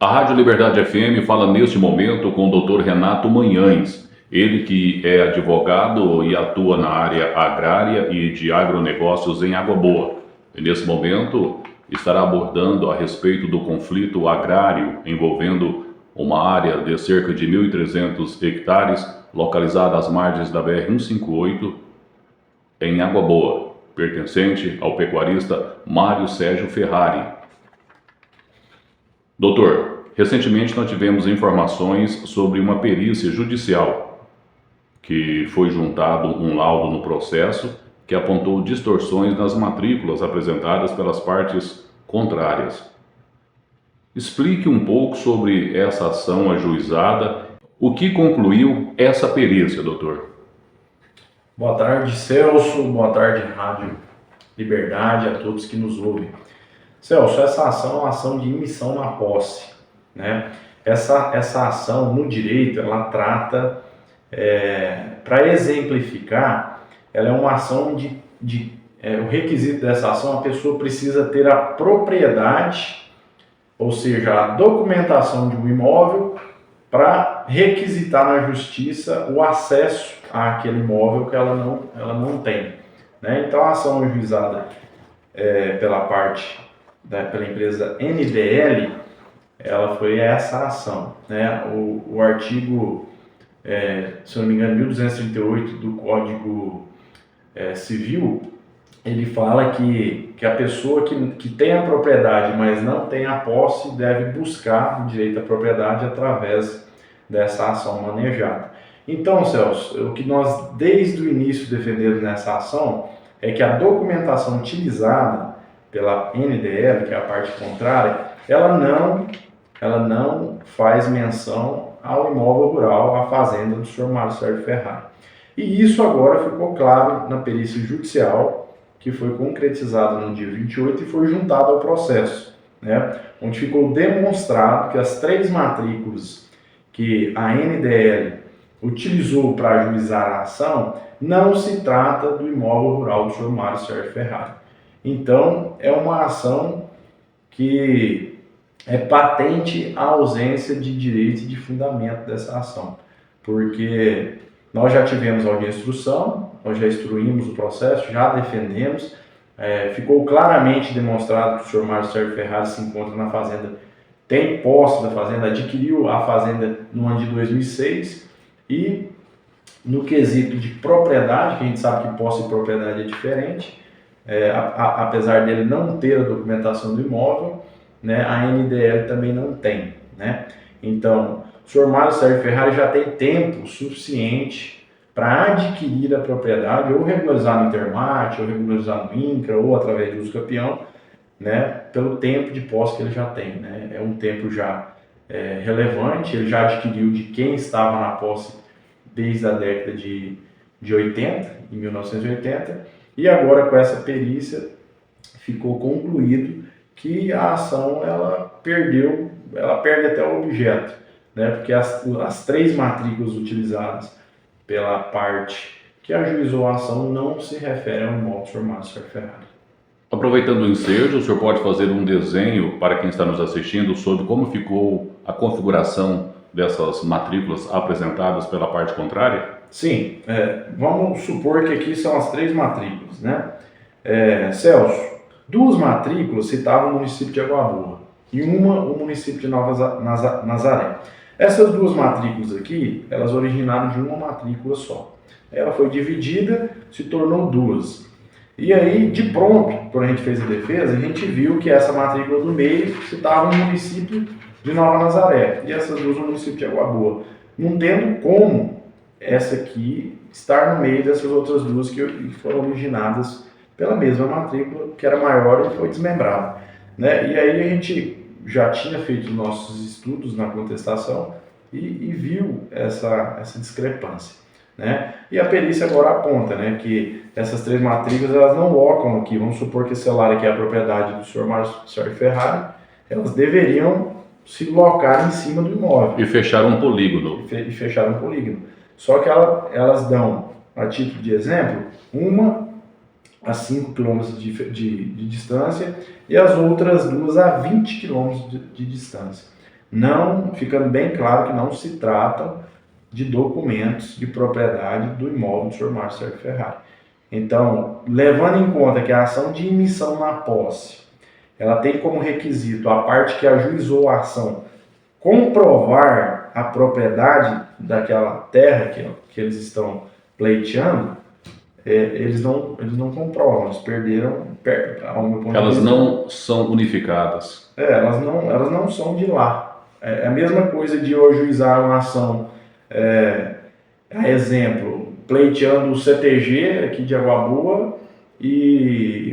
A Rádio Liberdade FM fala neste momento com o Dr. Renato Manhães, ele que é advogado e atua na área agrária e de agronegócios em Água Boa. E nesse momento estará abordando a respeito do conflito agrário envolvendo uma área de cerca de 1.300 hectares localizada às margens da BR-158 em Água Boa, pertencente ao pecuarista Mário Sérgio Ferrari. Doutor, recentemente nós tivemos informações sobre uma perícia judicial que foi juntado um laudo no processo que apontou distorções nas matrículas apresentadas pelas partes contrárias. Explique um pouco sobre essa ação ajuizada, o que concluiu essa perícia, doutor. Boa tarde, Celso. Boa tarde, Rádio Liberdade, a todos que nos ouvem. Celso, essa ação é uma ação de imissão na posse, né? Essa ação no direito, ela trata, para exemplificar, ela é uma ação o requisito dessa ação, a pessoa precisa ter a propriedade, ou seja, a documentação de um imóvel para requisitar na justiça o acesso àquele imóvel que ela não tem, né? Então a ação ajuizada pela empresa NDL, ela foi essa ação, né? O artigo, se não me engano, 1238 do Código Civil, ele fala que a pessoa que tem a propriedade, mas não tem a posse, deve buscar o direito à propriedade através dessa ação manejada. Então, Celso, o que nós desde o início defendemos nessa ação é que a documentação utilizada pela NDL, que é a parte contrária, ela não faz menção ao imóvel rural, à fazenda do senhor Mário Sérgio Ferrari. E isso agora ficou claro na perícia judicial, que foi concretizada no dia 28 e foi juntada ao processo, né? Onde ficou demonstrado que as 3 matrículas que a NDL utilizou para ajuizar a ação não se trata do imóvel rural do senhor Mário Sérgio Ferrari. Então, é uma ação que é patente a ausência de direito e de fundamento dessa ação, porque nós já tivemos audiência de instrução, nós já instruímos o processo, já defendemos, ficou claramente demonstrado que o senhor Mário Sérgio Ferrari se encontra na fazenda, tem posse da fazenda, adquiriu a fazenda no ano de 2006 e no quesito de propriedade, que a gente sabe que posse e propriedade é diferente, apesar dele não ter a documentação do imóvel, né, a NDL também não tem, né? Então, o senhor Mário Sérgio Ferrari já tem tempo suficiente para adquirir a propriedade, ou regularizar no Intermate, ou regularizar no INCRA, ou através de uso capião, né, pelo tempo de posse que ele já tem, né? É um tempo já relevante, ele já adquiriu de quem estava na posse desde a década de 80, em 1980, e agora com essa perícia ficou concluído que a ação ela perde até o objeto, né? Porque as 3 matrículas utilizadas pela parte que ajuizou a ação não se referem ao imóvel do senhor Mário Sérgio Ferrari. Aproveitando o ensejo, o senhor pode fazer um desenho para quem está nos assistindo sobre como ficou a configuração dessas matrículas apresentadas pela parte contrária? Sim, vamos supor que aqui são as 3 matrículas, né? Celso, 2 matrículas citavam o município de Água Boa e uma o município de Nova Nazaré. Essas 2 matrículas aqui, elas originaram de uma matrícula só. Ela foi dividida, se tornou 2. E aí, de pronto, quando a gente fez a defesa, a gente viu que essa matrícula do meio citava o município de Nova Nazaré e essas 2 o município de Água Boa, não tendo como essa aqui estar no meio dessas outras 2 que foram originadas pela mesma matrícula, que era maior e foi desmembrada, né? E aí a gente já tinha feito nossos estudos na contestação e viu essa discrepância, né? E a perícia agora aponta, né, que essas 3 matrículas elas não locam aqui. Vamos supor que esse celular aqui é a propriedade do senhor Mário Sérgio Ferrari, elas deveriam se locar em cima do imóvel. E fechar um polígono. E fechar um polígono. Só que elas dão, a título de exemplo, uma a 5 km de distância e as outras 2 a 20 km de distância. não, ficando bem claro que não se trata de documentos de propriedade do imóvel do senhor Márcio Sérgio Ferrari. Então, levando em conta que a ação de emissão na posse, ela tem como requisito a parte que ajuizou a ação comprovar a propriedade daquela terra que eles estão pleiteando, eles não comprovam, eles perderam, ao meu ponto de vista. Elas não são unificadas. Elas não são de lá. É a mesma coisa de eu ajuizar uma ação, a exemplo, pleiteando o CTG aqui de Água Boa,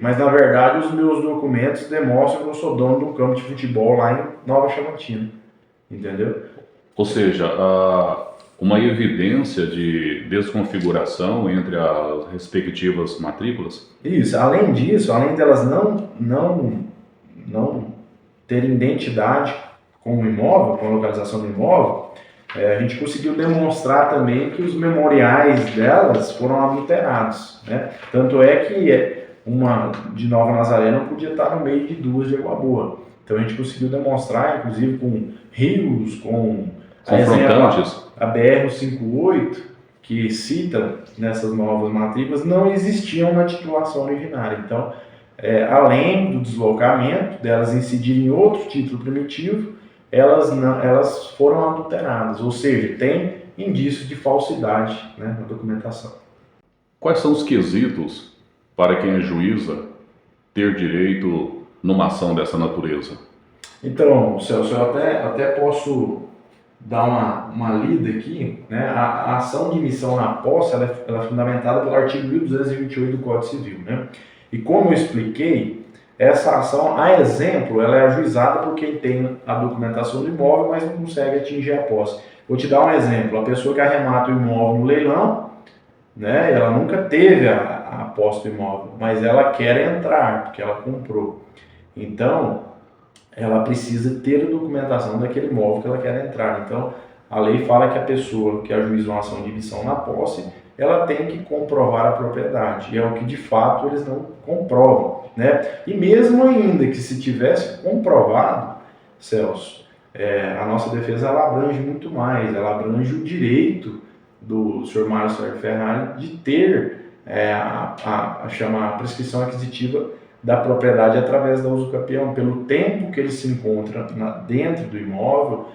mas na verdade os meus documentos demonstram que eu sou dono de um campo de futebol lá em Nova Chamantina. Entendeu? Ou seja, uma evidência de desconfiguração entre as respectivas matrículas? Isso. Além disso, além delas não terem identidade com o imóvel, com a localização do imóvel, a gente conseguiu demonstrar também que os memoriais delas foram adulterados, né? Tanto é que uma de Nova Nazaré não podia estar no meio de duas de Água Boa. Então a gente conseguiu demonstrar, inclusive com rios, com confrontantes, a BR-158, que cita nessas novas matrículas, não existiam na titulação originária. Então, além do deslocamento, delas incidirem em outro título primitivo, elas foram adulteradas, ou seja, tem indício de falsidade, né, na documentação. Quais são os quesitos para quem ajuiza ter direito numa ação dessa natureza? Então, Celso, eu até posso dar uma lida aqui, né? A ação de emissão na posse ela é fundamentada pelo artigo 1228 do Código Civil, né? E como eu expliquei, essa ação, a exemplo, ela é ajuizada por quem tem a documentação do imóvel, mas não consegue atingir a posse. Vou te dar um exemplo: a pessoa que arremata o imóvel no leilão, né? Ela nunca teve a posse do imóvel, mas ela quer entrar porque ela comprou. Então, ela precisa ter a documentação daquele imóvel que ela quer entrar. Então, a lei fala que a pessoa que ajuiza uma ação de emissão na posse, ela tem que comprovar a propriedade, e é o que de fato eles não comprovam, né? E mesmo ainda que se tivesse comprovado, Celso, a nossa defesa ela abrange muito mais, ela abrange o direito do senhor Márcio Sérgio Ferrari de ter a prescrição aquisitiva da propriedade através da uso capião, pelo tempo que ele se encontra dentro do imóvel,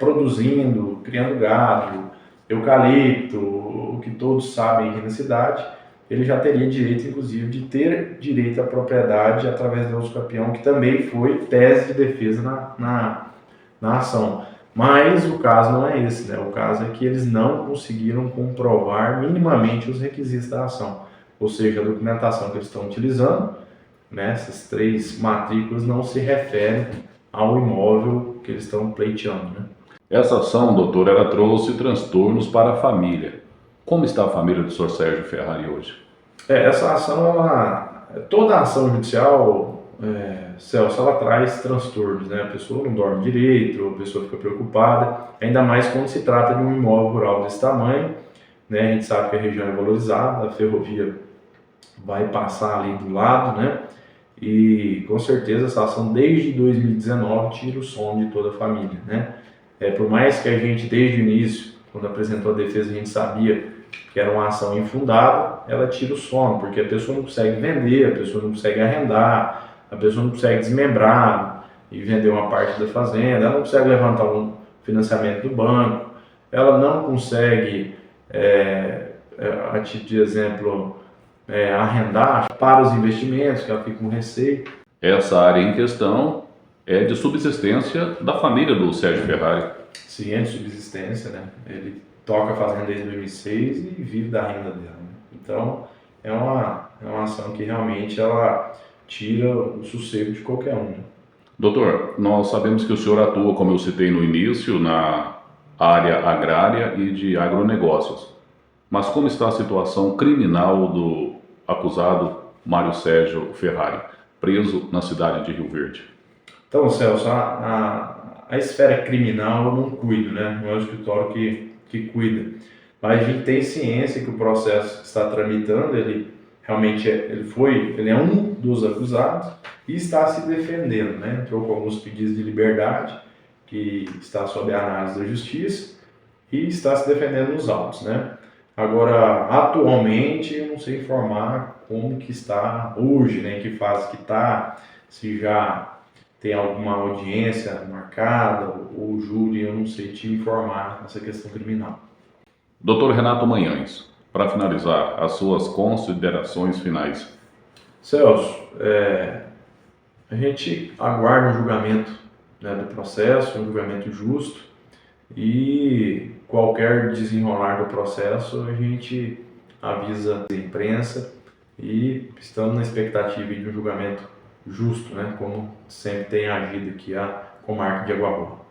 produzindo, criando gado, eucalipto, o que todos sabem aqui na cidade, ele já teria direito, inclusive, de ter direito à propriedade através da uso capião, que também foi tese de defesa na ação. Mas o caso não é esse, né? O caso é que eles não conseguiram comprovar minimamente os requisitos da ação, ou seja, a documentação que eles estão utilizando, né, essas 3 matrículas não se referem ao imóvel que eles estão pleiteando, né? Essa ação, doutor, ela trouxe transtornos para a família. Como está a família do senhor Sérgio Ferrari hoje? Essa ação, toda a ação judicial, Celso, ela traz transtornos, né? A pessoa não dorme direito, a pessoa fica preocupada, ainda mais quando se trata de um imóvel rural desse tamanho, né? A gente sabe que a região é valorizada, a ferrovia vai passar ali do lado, né? E com certeza essa ação desde 2019 tira o sono de toda a família, né? Por mais que a gente desde o início, quando apresentou a defesa, a gente sabia que era uma ação infundada, ela tira o sono, porque a pessoa não consegue vender, a pessoa não consegue arrendar, a pessoa não consegue desmembrar e vender uma parte da fazenda, ela não consegue levantar um financiamento do banco, ela não consegue, a título de exemplo, arrendar para os investimentos, que ela fica com receio. Essa área em questão é de subsistência da família do Sérgio Ferrari. Sim, é de subsistência, né? Ele toca a fazenda desde 2006 e vive da renda dela, né? Então, é uma ação que realmente ela tira o sossego de qualquer um, né? Doutor, nós sabemos que o senhor atua, como eu citei no início, na área agrária e de agronegócios. Mas como está a situação criminal do acusado Mário Sérgio Ferrari, preso na cidade de Rio Verde? Então, Celso, a esfera criminal eu não cuido, né? Não é o escritório que cuida. Mas a gente tem ciência que o processo que está tramitando, ele realmente ele é um dos acusados e está se defendendo, né? Entrou com alguns pedidos de liberdade, que está sob a análise da justiça e está se defendendo nos autos, né? Agora, atualmente, eu não sei informar como que está hoje, né? Em que fase que está, se já tem alguma audiência marcada ou júri, eu não sei te informar nessa questão criminal. Doutor Renato Manhães, para finalizar, as suas considerações finais. Celso, a gente aguarda um julgamento, né, do processo, um julgamento justo, e qualquer desenrolar do processo a gente avisa a imprensa e estamos na expectativa de um julgamento justo, né, como sempre tem agido aqui a comarca de Água Boa.